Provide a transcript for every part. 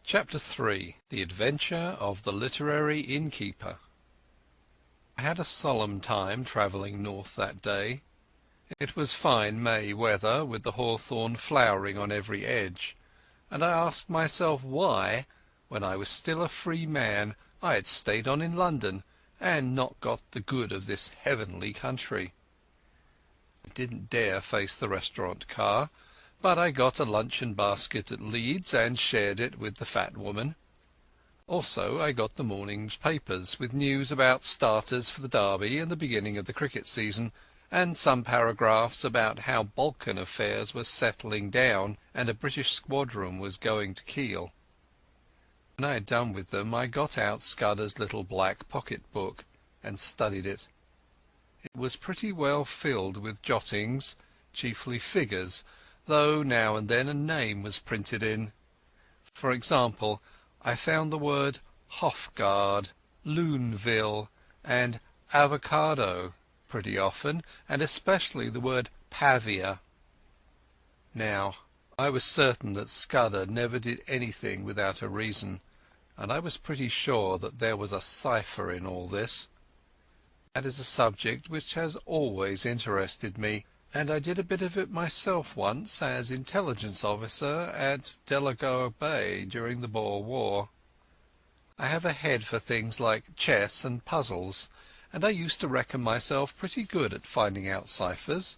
Chapter 3. The Adventure of the Literary Innkeeper. I had a solemn time travelling north that day. It was fine May weather, with the hawthorn flowering on every edge, and I asked myself why, when I was still a free man, I had stayed on in London and not got the good of this heavenly country. I didn't dare face the restaurant car, but I got a luncheon basket at Leeds and shared it with the fat woman. Also I got the morning's papers, with news about starters for the Derby and the beginning of the cricket season, and some paragraphs about how Balkan affairs were settling down and a British squadron was going to Kiel. When I had done with them I got out Scudder's little black pocket-book and studied it. It was pretty well filled with jottings, chiefly figures, though now and then a name was printed in. For example, I found the word Hofgaard, Luneville, and avocado pretty often, and especially the word Pavia. Now, I was certain that Scudder never did anything without a reason, and I was pretty sure that there was a cipher in all this. That is a subject which has always interested me, and I did a bit of it myself once as intelligence officer at Delagoa Bay during the Boer War. I have a head for things like chess and puzzles, and I used to reckon myself pretty good at finding out ciphers.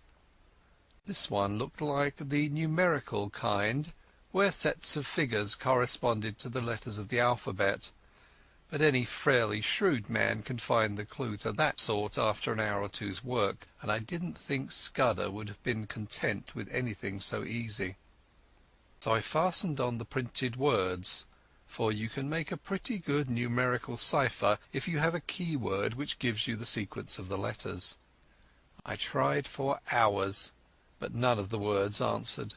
This one looked like the numerical kind, where sets of figures corresponded to the letters of the alphabet, but any fairly shrewd man can find the clue to that sort after an hour or two's work, and I didn't think Scudder would have been content with anything so easy. So I fastened on the printed words, for you can make a pretty good numerical cipher if you have a keyword which gives you the sequence of the letters. I tried for hours, but none of the words answered.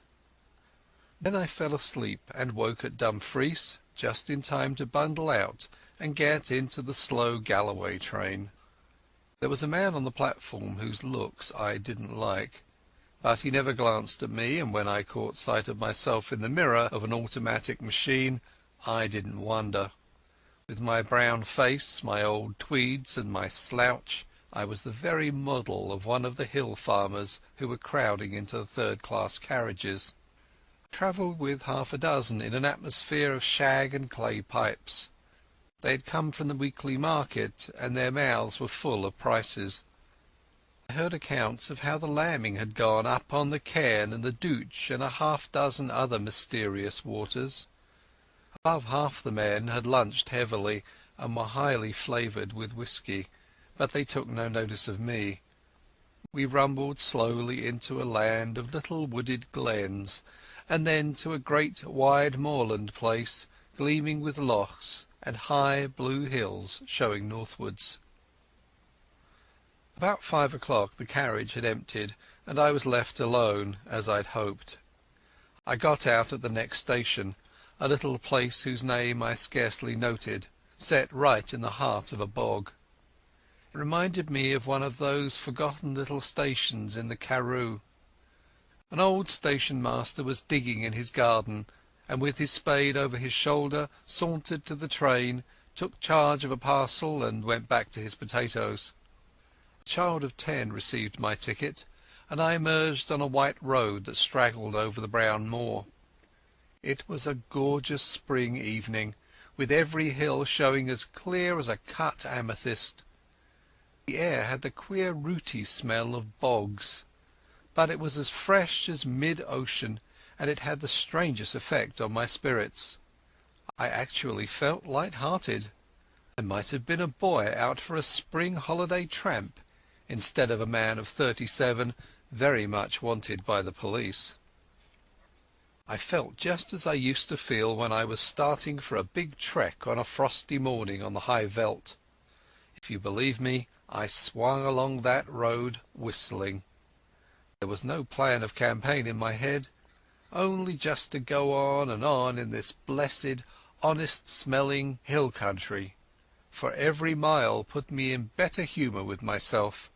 Then I fell asleep and woke at Dumfries just in time to bundle out and get into the slow Galloway train. There was a man on the platform whose looks I didn't like, but he never glanced at me, and when I caught sight of myself in the mirror of an automatic machine I didn't wonder. With my brown face, my old tweeds, and my slouch, I was the very model of one of the hill farmers who were crowding into the third-class carriages. I travelled with half a dozen in an atmosphere of shag and clay pipes. They had come from the weekly market, and their mouths were full of prices. I heard accounts of how the lambing had gone up on the Cairn and the Douch and a half-dozen other mysterious waters. Above half the men had lunched heavily and were highly flavoured with whisky, but they took no notice of me. We rumbled slowly into a land of little wooded glens, and then to a great wide moorland place, gleaming with lochs and high blue hills showing northwards. About 5 o'clock the carriage had emptied, and I was left alone, as I'd hoped. I got out at the next station, a little place whose name I scarcely noted, set right in the heart of a bog. It reminded me of one of those forgotten little stations in the Karoo. An old station-master was digging in his garden, and with his spade over his shoulder sauntered to the train, took charge of a parcel, and went back to his potatoes. A child of 10 received my ticket, and I emerged on a white road that straggled over the brown moor. It was a gorgeous spring evening, with every hill showing as clear as a cut amethyst. The air had the queer rooty smell of bogs, but it was as fresh as mid-ocean, and it had the strangest effect on my spirits. I actually felt light-hearted. I might have been a boy out for a spring holiday tramp, instead of a man of 37 very much wanted by the police. I felt just as I used to feel when I was starting for a big trek on a frosty morning on the high veldt. If you believe me, I swung along that road whistling. There was no plan of campaign in my head, only just to go on and on in this blessed, honest-smelling hill country, for every mile put me in better humour with myself.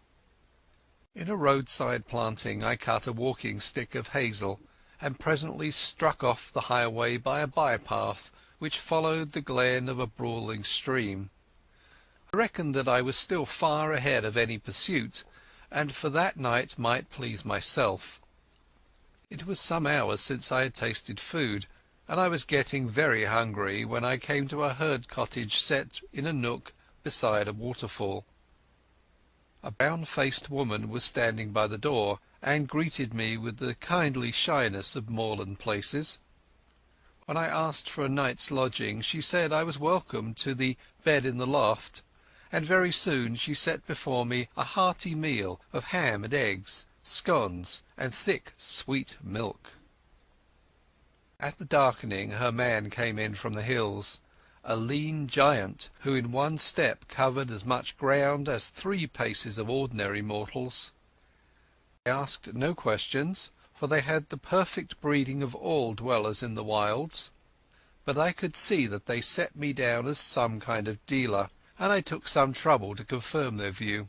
In a roadside planting I cut a walking-stick of hazel, and presently struck off the highway by a bypath which followed the glen of a brawling stream. I reckoned that I was still far ahead of any pursuit, and for that night might please myself. It was some hours since I had tasted food, and I was getting very hungry when I came to a herd cottage set in a nook beside a waterfall. A brown-faced woman was standing by the door, and greeted me with the kindly shyness of moorland places. When I asked for a night's lodging, she said I was welcome to the bed in the loft, and very soon she set before me a hearty meal of ham and eggs, scones, and thick sweet milk. At the darkening her man came in from the hills, a lean giant who in one step covered as much ground as 3 paces of ordinary mortals. I asked no questions, for they had the perfect breeding of all dwellers in the wilds, but I could see that they set me down as some kind of dealer, and I took some trouble to confirm their view.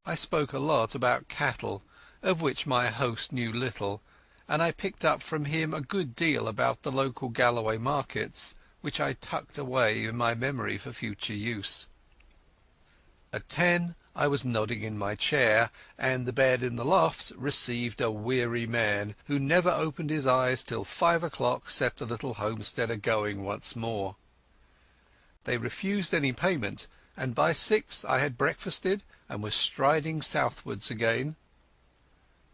I spoke a lot about cattle, of which my host knew little, and I picked up from him a good deal about the local Galloway markets, which I tucked away in my memory for future use. At 10 I was nodding in my chair, and the bed in the loft received a weary man, who never opened his eyes till 5 o'clock set the little homestead a-going once more. They refused any payment, and by 6 I had breakfasted and was striding southwards again.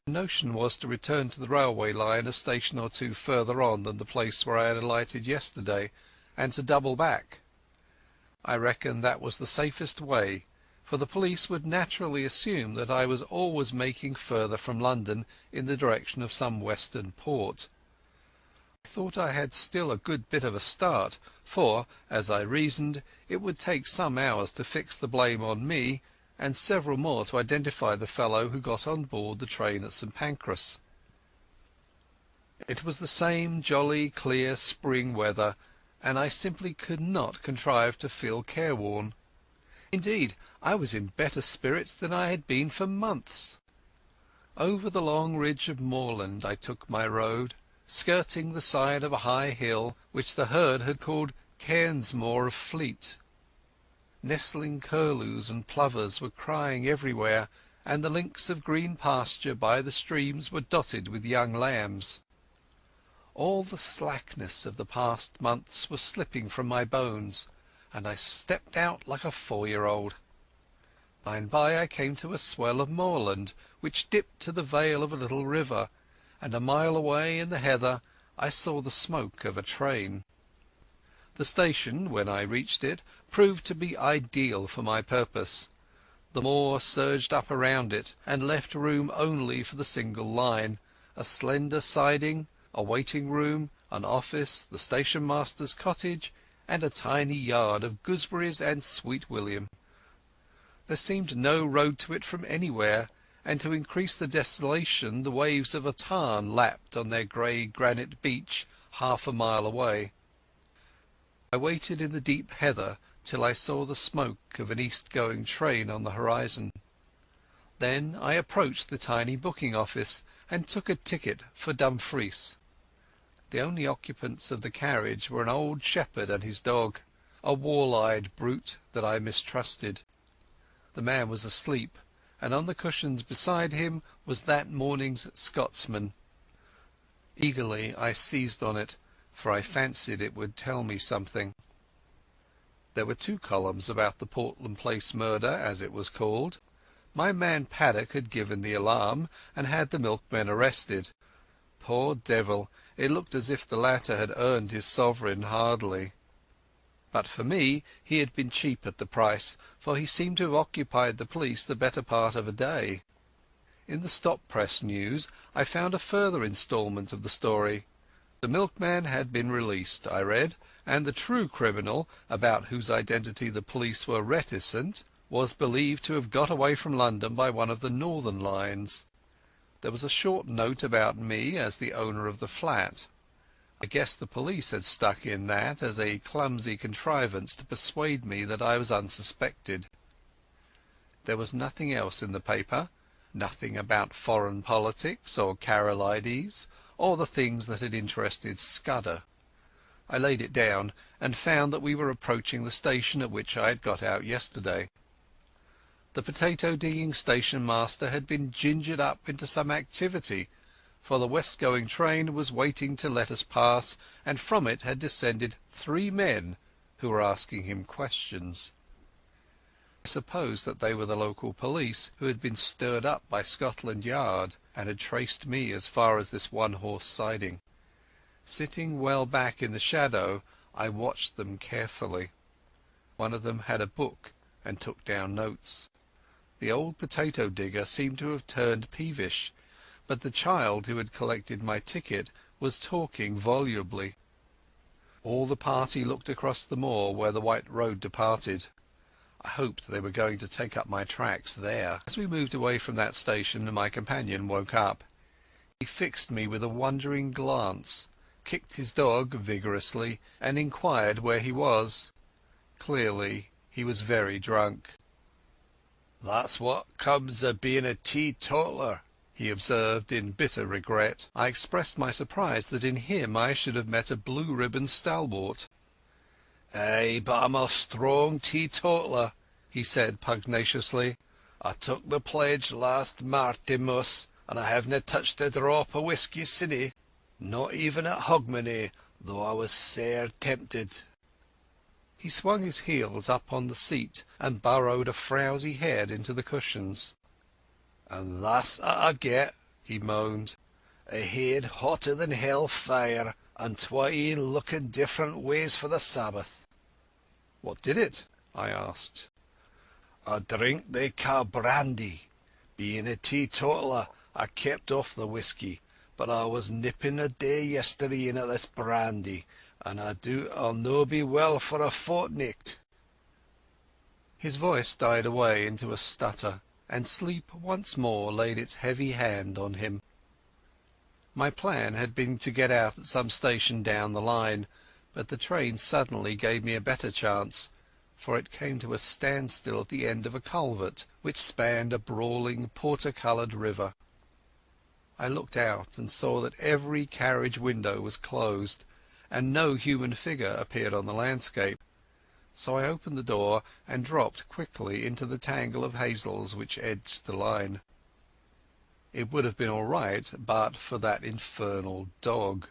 The notion was to return to the railway line a station or 2 further on than the place where I had alighted yesterday, and to double back. I reckoned that was the safest way, for the police would naturally assume that I was always making further from London in the direction of some western port. I thought I had still a good bit of a start, for, as I reasoned, it would take some hours to fix the blame on me, and several more to identify the fellow who got on board the train at St. Pancras. It was the same jolly clear spring weather, and I simply could not contrive to feel careworn. Indeed, I was in better spirits than I had been for months. Over the long ridge of moorland I took my road, skirting the side of a high hill which the herd had called Cairnsmore of Fleet. Nestling curlews and plovers were crying everywhere, and the links of green pasture by the streams were dotted with young lambs. All the slackness of the past months was slipping from my bones, and I stepped out like a 4-year-old. By and by I came to a swell of moorland, which dipped to the vale of a little river, and a mile away in the heather I saw the smoke of a train. The station, when I reached it, proved to be ideal for my purpose. The moor surged up around it, and left room only for the single line, a slender siding, a waiting-room, an office, the station-master's cottage, and a tiny yard of gooseberries and sweet william. There seemed no road to it from anywhere, and to increase the desolation the waves of a tarn lapped on their grey granite beach half a mile away. I waited in the deep heather till I saw the smoke of an east-going train on the horizon. Then I approached the tiny booking-office and took a ticket for Dumfries. The only occupants of the carriage were an old shepherd and his dog, a wall-eyed brute that I mistrusted. The man was asleep, and on the cushions beside him was that morning's Scotsman. Eagerly I seized on it, for I fancied it would tell me something. There were 2 columns about the Portland Place murder, as it was called. My man Paddock had given the alarm, and had the milkmen arrested. Poor devil, it looked as if the latter had earned his sovereign hardly. But for me he had been cheap at the price, for he seemed to have occupied the police the better part of a day. In the stop-press news I found a further instalment of the story. The milkman had been released, I read, and the true criminal, about whose identity the police were reticent, was believed to have got away from London by one of the northern lines. There was a short note about me as the owner of the flat. I guessed the police had stuck in that as a clumsy contrivance to persuade me that I was unsuspected. There was nothing else in the paper, nothing about foreign politics or Karolides, or the things that had interested Scudder. I laid it down and found that we were approaching the station at which I had got out yesterday. The potato-digging station-master had been gingered up into some activity, for the west-going train was waiting to let us pass, and from it had descended 3 men who were asking him questions. I supposed that they were the local police who had been stirred up by Scotland Yard and had traced me as far as this one-horse siding. Sitting well back in the shadow, I watched them carefully. One of them had a book and took down notes. The old potato-digger seemed to have turned peevish, but the child who had collected my ticket was talking volubly. All the party looked across the moor where the white road departed. I hoped they were going to take up my tracks there. As we moved away from that station, my companion woke up. He fixed me with a wondering glance, kicked his dog vigorously, and inquired where he was. Clearly he was very drunk. "That's what comes of being a teetotaler," he observed in bitter regret. I expressed my surprise that in him I should have met a blue-ribbon stalwart. "Ay, but I'm a strong teetotaler," he said pugnaciously. "I took the pledge last Martinmas, and I havena touched a drop of whisky since, not even at Hogmanay, though I was sair tempted." He swung his heels up on the seat and burrowed a frowsy head into the cushions. "And that's what I get," he moaned. "A head hotter than hell fire, and 20 looking different ways for the Sabbath." "What did it?" I asked. "A drink they ca' brandy. Being a teetotaler, I kept off the whisky, but I was nipping a day yestreen at this brandy, and I doot I'll no be well for a fortnicht." His voice died away into a stutter, and sleep once more laid its heavy hand on him. My plan had been to get out at some station down the line, but the train suddenly gave me a better chance, for it came to a standstill at the end of a culvert which spanned a brawling porter-coloured river. I looked out and saw that every carriage window was closed, and no human figure appeared on the landscape, so I opened the door and dropped quickly into the tangle of hazels which edged the line. It would have been all right but for that infernal dog.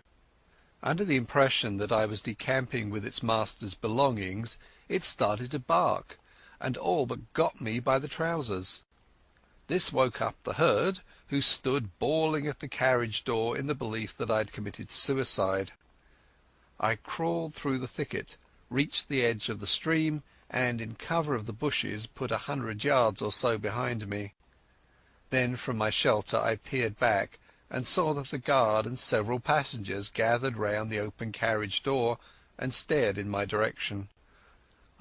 Under the impression that I was decamping with its master's belongings, it started to bark, and all but got me by the trousers. This woke up the herd, who stood bawling at the carriage door in the belief that I had committed suicide. I crawled through the thicket, reached the edge of the stream, and in cover of the bushes put 100 yards or so behind me. Then from my shelter I peered back, and saw that the guard and several passengers gathered round the open carriage door and stared in my direction.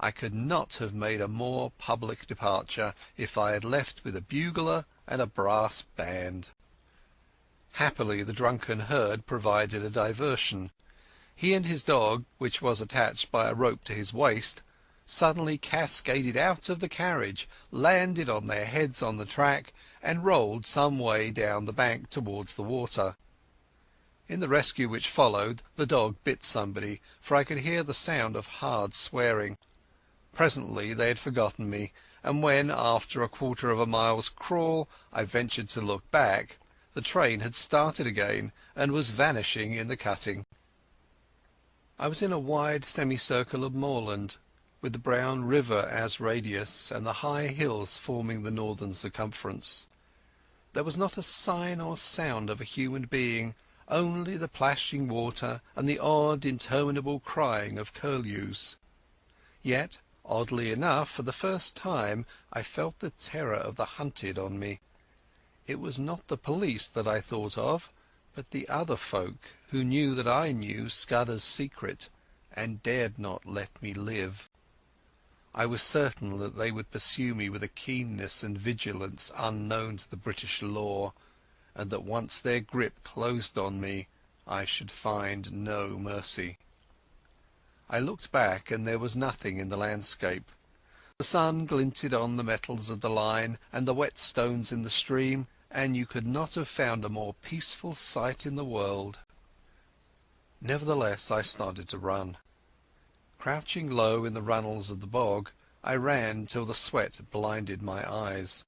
I could not have made a more public departure if I had left with a bugler and a brass band. Happily the drunken herd provided a diversion. He and his dog, which was attached by a rope to his waist, suddenly cascaded out of the carriage, landed on their heads on the track, and rolled some way down the bank towards the water. In the rescue which followed, the dog bit somebody, for I could hear the sound of hard swearing. Presently they had forgotten me, and when, after a quarter of a mile's crawl, I ventured to look back, the train had started again and was vanishing in the cutting. I was in a wide semicircle of moorland, with the brown river as radius and the high hills forming the northern circumference. There was not a sign or sound of a human being, only the plashing water and the odd interminable crying of curlews. Yet, oddly enough, for the first time I felt the terror of the hunted on me. It was not the police that I thought of, but the other folk who knew that I knew Scudder's secret, and dared not let me live. I was certain that they would pursue me with a keenness and vigilance unknown to the British law, and that once their grip closed on me I should find no mercy. I looked back, and there was nothing in the landscape. The sun glinted on the metals of the line and the wet stones in the stream, and you could not have found a more peaceful sight in the world. Nevertheless, I started to run. Crouching low in the runnels of the bog, I ran till the sweat blinded my eyes.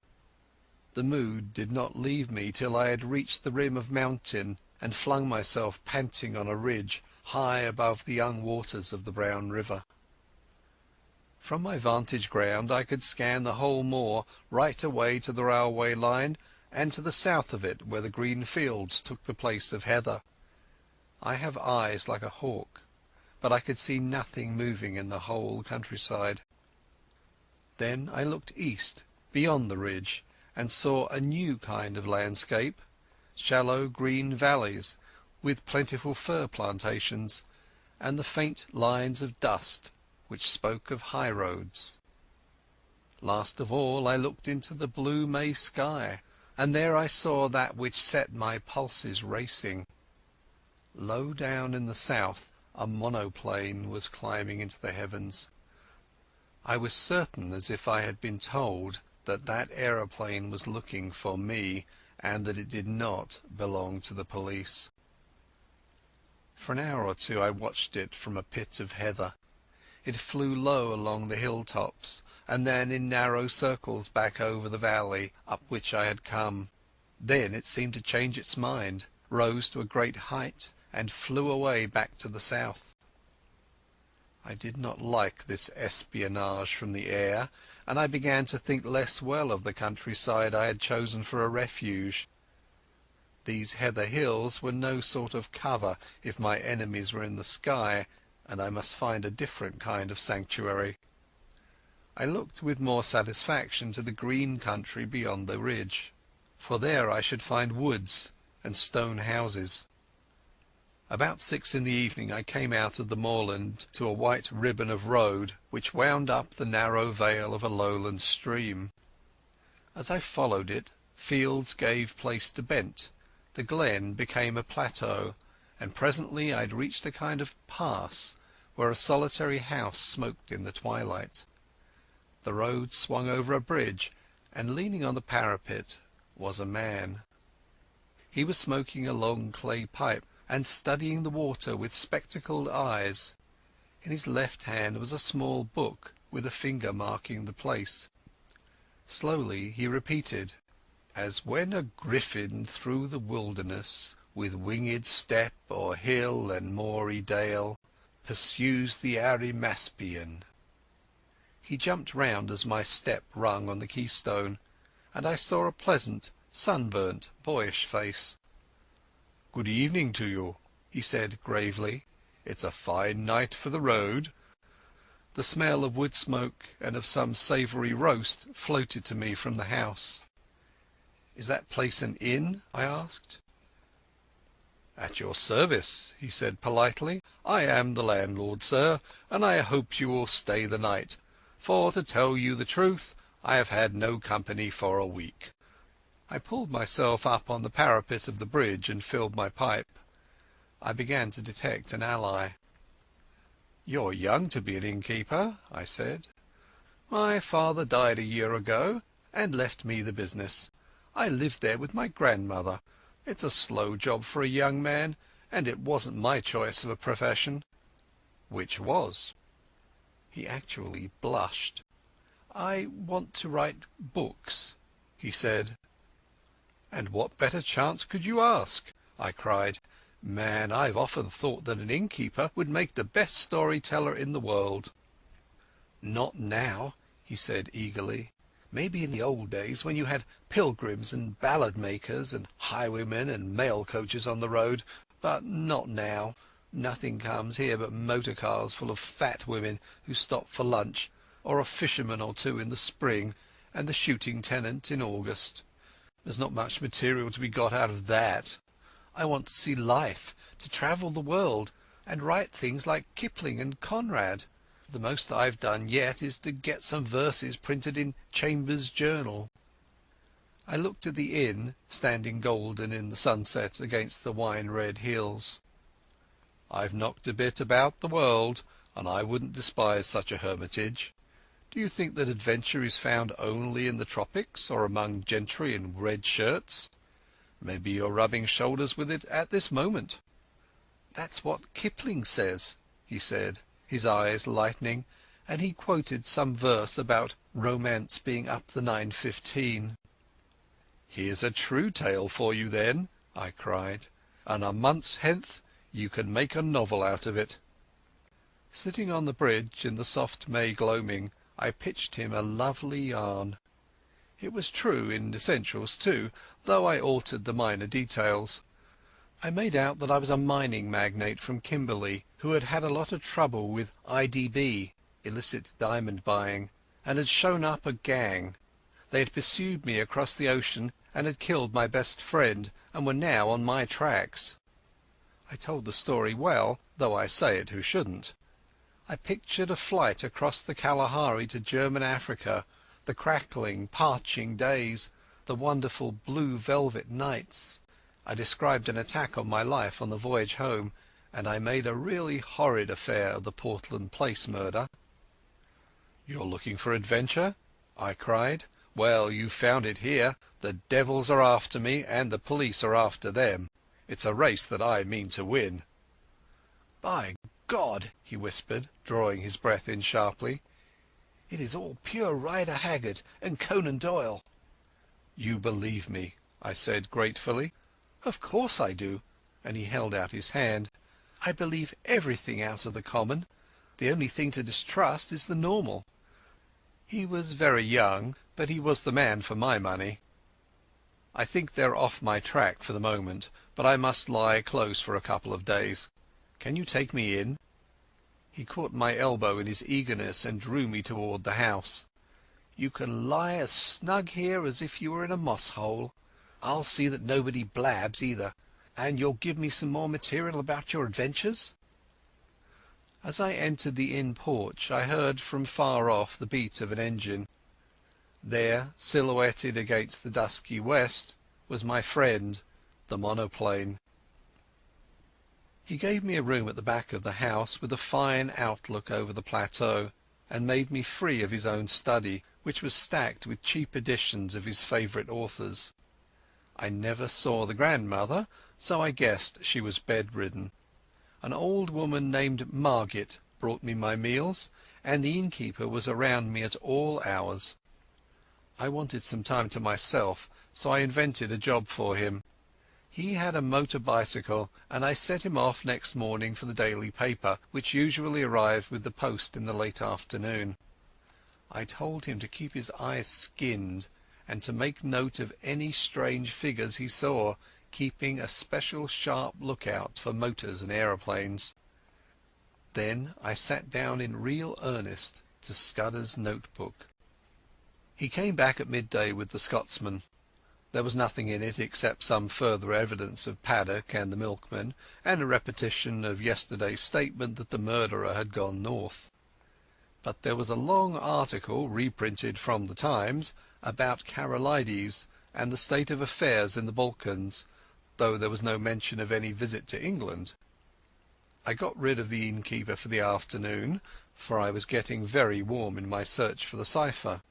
The mood did not leave me till I had reached the rim of mountain and flung myself panting on a ridge high above the young waters of the brown river. From my vantage ground I could scan the whole moor right away to the railway line and to the south of it where the green fields took the place of heather. I have eyes like a hawk, but I could see nothing moving in the whole countryside. Then I looked east, beyond the ridge, and saw a new kind of landscape, shallow green valleys with plentiful fir plantations, and the faint lines of dust which spoke of high roads. Last of all I looked into the blue May sky, and there I saw that which set my pulses racing. Low down in the south a monoplane was climbing into the heavens. I was certain, as if I had been told, that that aeroplane was looking for me, and that it did not belong to the police. For an hour or two I watched it from a pit of heather. It flew low along the hilltops, and then in narrow circles back over the valley up which I had come. Then it seemed to change its mind, rose to a great height, and flew away back to the south. I did not like this espionage from the air, and I began to think less well of the countryside I had chosen for a refuge. These heather hills were no sort of cover if my enemies were in the sky, and I must find a different kind of sanctuary. I looked with more satisfaction to the green country beyond the ridge, for there I should find woods and stone houses. About 6 in the evening I came out of the moorland to a white ribbon of road which wound up the narrow vale of a lowland stream. As I followed it, fields gave place to bent, the glen became a plateau, and presently I had reached a kind of pass where a solitary house smoked in the twilight. The road swung over a bridge, and leaning on the parapet was a man. He was smoking a long clay pipe and studying the water with spectacled eyes. In his left hand was a small book with a finger marking the place. Slowly he repeated, "As when a griffin through the wilderness, with winged step o'er hill and moory dale, pursues the Arimaspian." He jumped round as my step rung on the keystone, and I saw a pleasant, sunburnt, boyish face. "Good evening to you," he said gravely. "It's a fine night for the road." The smell of wood smoke and of some savoury roast floated to me from the house. "Is that place an inn?" I asked. "At your service," he said politely. "I am the landlord, sir, and I hope you will stay the night, for to tell you the truth I have had no company for a week." I pulled myself up on the parapet of the bridge and filled my pipe. I began to detect an ally. "You're young to be an innkeeper," I said. "My father died a year ago and left me the business. I lived there with my grandmother. It's a slow job for a young man, and it wasn't my choice of a profession." "Which was?" He actually blushed. "I want to write books," he said. "And what better chance could you ask?" I cried. "Man, I've often thought that an innkeeper would make the best storyteller in the world." "Not now," he said eagerly. "Maybe in the old days when you had pilgrims and ballad makers and highwaymen and mail coaches on the road, but not now. Nothing comes here but motor cars full of fat women who stop for lunch, or a fisherman or two in the spring, and the shooting tenant in August. There's not much material to be got out of that. I want to see life, to travel the world, and write things like Kipling and Conrad. The most I've done yet is to get some verses printed in Chambers' Journal." I looked at the inn, standing golden in the sunset against the wine-red hills. "I've knocked a bit about the world, and I wouldn't despise such a hermitage. Do you think that adventure is found only in the tropics or among gentry in red shirts? Maybe you're rubbing shoulders with it at this moment." "That's what Kipling says," he said, his eyes lightening, and he quoted some verse about romance being up the 9:15. "Here's a true tale for you, then," I cried, "and a month's hence you can make a novel out of it." Sitting on the bridge in the soft May gloaming, I pitched him a lovely yarn. It was true in essentials too, though I altered the minor details. I made out that I was a mining magnate from Kimberley who had had a lot of trouble with IDB, illicit diamond buying, and had shown up a gang. They had pursued me across the ocean and had killed my best friend, and were now on my tracks. I told the story well, though I say it who shouldn't. I pictured a flight across the Kalahari to German Africa, the crackling, parching days, the wonderful blue velvet nights. I described an attack on my life on the voyage home, and I made a really horrid affair of the Portland Place murder. "You're looking for adventure?" I cried. "Well, you've found it here. The devils are after me, and the police are after them. It's a race that I mean to win." "By God," he whispered, drawing his breath in sharply, "it is all pure Rider Haggard and Conan Doyle." "You believe me," I said gratefully. "Of course I do," and he held out his hand. "I believe everything out of the common. The only thing to distrust is the normal." He was very young, but he was the man for my money. "I think they're off my track for the moment, but I must lie close for a couple of days. Can you take me in?" He caught my elbow in his eagerness and drew me toward the house. "You can lie as snug here as if you were in a moss hole. I'll see that nobody blabs either. And you'll give me some more material about your adventures?" As I entered the inn porch I heard from far off the beat of an engine. There, silhouetted against the dusky west, was my friend, the monoplane. He gave me a room at the back of the house with a fine outlook over the plateau, and made me free of his own study, which was stacked with cheap editions of his favourite authors. I never saw the grandmother, so I guessed she was bedridden. An old woman named Margit brought me my meals, and the innkeeper was around me at all hours. I wanted some time to myself, so I invented a job for him. He had a motor bicycle, and I set him off next morning for the daily paper, which usually arrived with the post in the late afternoon. I told him to keep his eyes skinned, and to make note of any strange figures he saw, keeping a special sharp lookout for motors and aeroplanes. Then I sat down in real earnest to Scudder's notebook. He came back at midday with the Scotsman. There was nothing in it except some further evidence of Paddock and the milkman, and a repetition of yesterday's statement that the murderer had gone north. But there was a long article, reprinted from the Times, about Karolides and the state of affairs in the Balkans, though there was no mention of any visit to England. I got rid of the innkeeper for the afternoon, for I was getting very warm in my search for the cipher.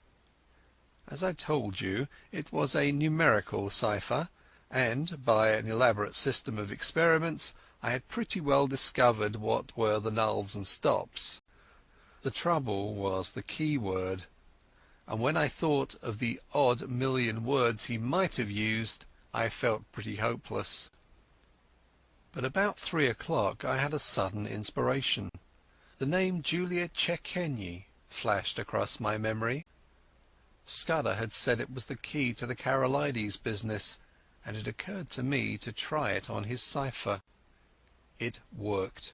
As I told you, it was a numerical cipher, and by an elaborate system of experiments I had pretty well discovered what were the nulls and stops. The trouble was the key word, and when I thought of the odd million words he might have used, I felt pretty hopeless. But about 3 o'clock I had a sudden inspiration. The name Julia Czechenyi flashed across my memory. Scudder had said it was the key to the Karolides business, and it occurred to me to try it on his cipher. It worked.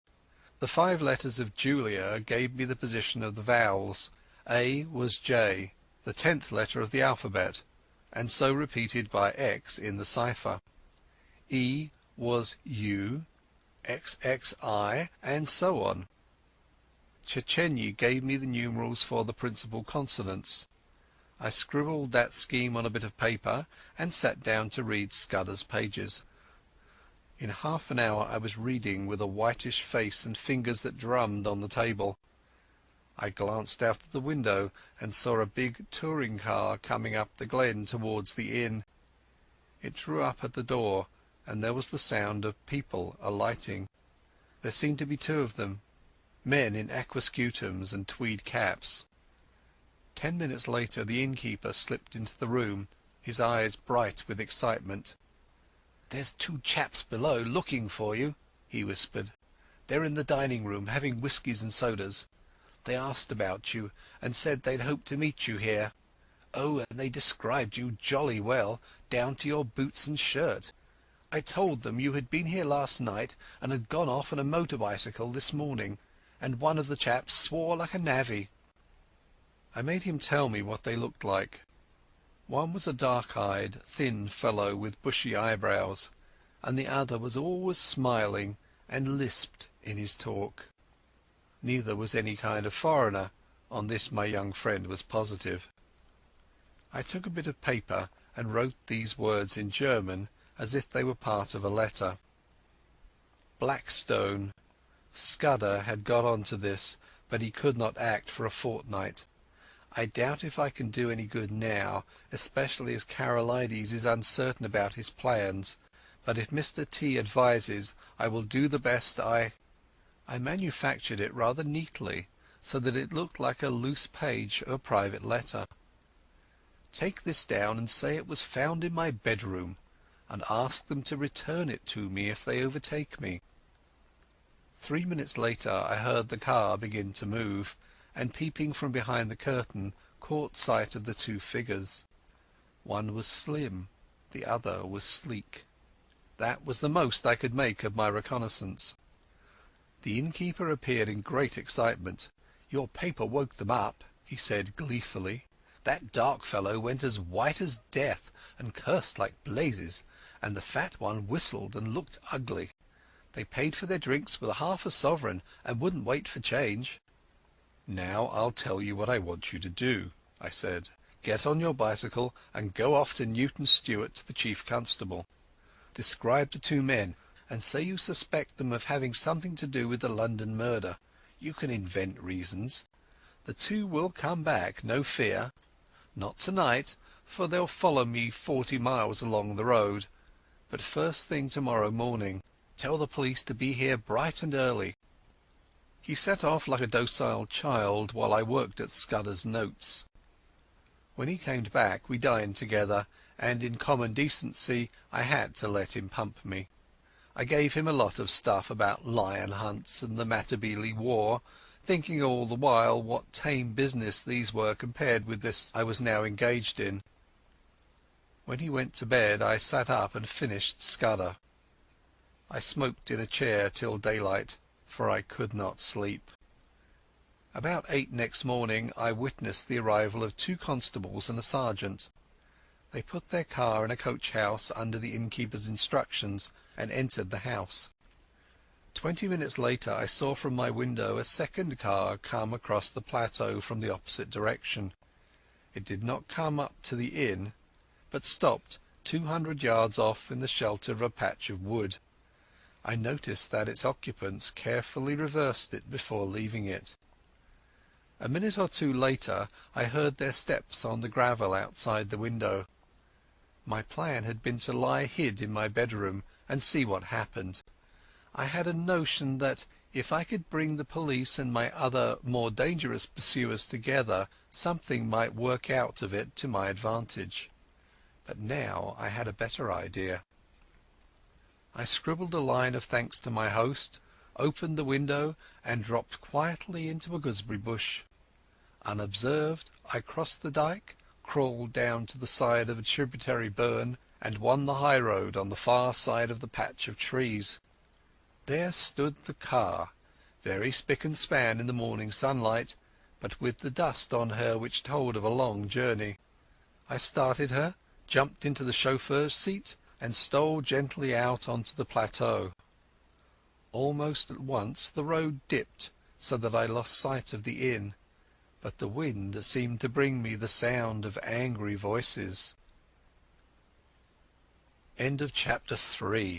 The 5 letters of Julia gave me the position of the vowels. A was J, the 10th letter of the alphabet, and so repeated by X in the cipher. E was U, XXI, and so on. Czechenyi gave me the numerals for the principal consonants. I scribbled that scheme on a bit of paper and sat down to read Scudder's pages. In half an hour I was reading with a whitish face and fingers that drummed on the table. I glanced out of the window and saw a big touring car coming up the glen towards the inn. It drew up at the door, and there was the sound of people alighting. There seemed to be two of them, men in aquascutums and tweed caps. 10 minutes later the innkeeper slipped into the room, his eyes bright with excitement. "There's two chaps below looking for you," he whispered. "They're in the dining-room having whiskies and sodas. They asked about you, and said they'd hoped to meet you here. Oh, and they described you jolly well, down to your boots and shirt. I told them you had been here last night and had gone off on a motor-bicycle this morning, and one of the chaps swore like a navvy." I made him tell me what they looked like. One was a dark-eyed, thin fellow with bushy eyebrows, and the other was always smiling and lisped in his talk. Neither was any kind of foreigner. On this my young friend was positive. I took a bit of paper and wrote these words in German as if they were part of a letter. Blackstone. Scudder had got on to this, but he could not act for a fortnight. I doubt if I can do any good now, especially as Karolides is uncertain about his plans, but if Mr. T advises, I will do the best I manufactured it rather neatly, so that it looked like a loose page of a private letter. "Take this down and say it was found in my bedroom, and ask them to return it to me if they overtake me." 3 minutes later I heard the car begin to move, and peeping from behind the curtain caught sight of the two figures. One was slim, the other was sleek. That was the most I could make of my reconnaissance. The innkeeper appeared in great excitement. "Your paper woke them up," he said gleefully. "That dark fellow went as white as death and cursed like blazes, and the fat one whistled and looked ugly. They paid for their drinks with half a sovereign and wouldn't wait for change." "Now I'll tell you what I want you to do," I said. "Get on your bicycle and go off to Newton Stewart to the chief constable. Describe the two men, and say you suspect them of having something to do with the London murder. You can invent reasons. The two will come back, no fear. Not tonight, for they'll follow me 40 miles along the road, but first thing tomorrow morning. Tell the police to be here bright and early." He set off like a docile child while I worked at Scudder's notes. When he came back we dined together, and in common decency I had to let him pump me. I gave him a lot of stuff about lion hunts and the Matabele War, thinking all the while what tame business these were compared with this I was now engaged in. When he went to bed I sat up and finished Scudder. I smoked in a chair till daylight, for I could not sleep. About 8 next morning I witnessed the arrival of 2 constables and a sergeant. They put their car in a coach-house under the innkeeper's instructions and entered the house. 20 minutes later I saw from my window a second car come across the plateau from the opposite direction. It did not come up to the inn, but stopped 200 yards off in the shelter of a patch of wood. I noticed that its occupants carefully reversed it before leaving it. A minute or two later I heard their steps on the gravel outside the window. My plan had been to lie hid in my bedroom and see what happened. I had a notion that if I could bring the police and my other more dangerous pursuers together, something might work out of it to my advantage. But now I had a better idea. I scribbled a line of thanks to my host, opened the window, and dropped quietly into a gooseberry bush. Unobserved, I crossed the dyke, crawled down to the side of a tributary burn, and won the high road on the far side of the patch of trees. There stood the car, very spick and span in the morning sunlight, but with the dust on her which told of a long journey. I started her, jumped into the chauffeur's seat, and stole gently out onto the plateau. Almost at once the road dipped, so that I lost sight of the inn, but the wind seemed to bring me the sound of angry voices. End of chapter 3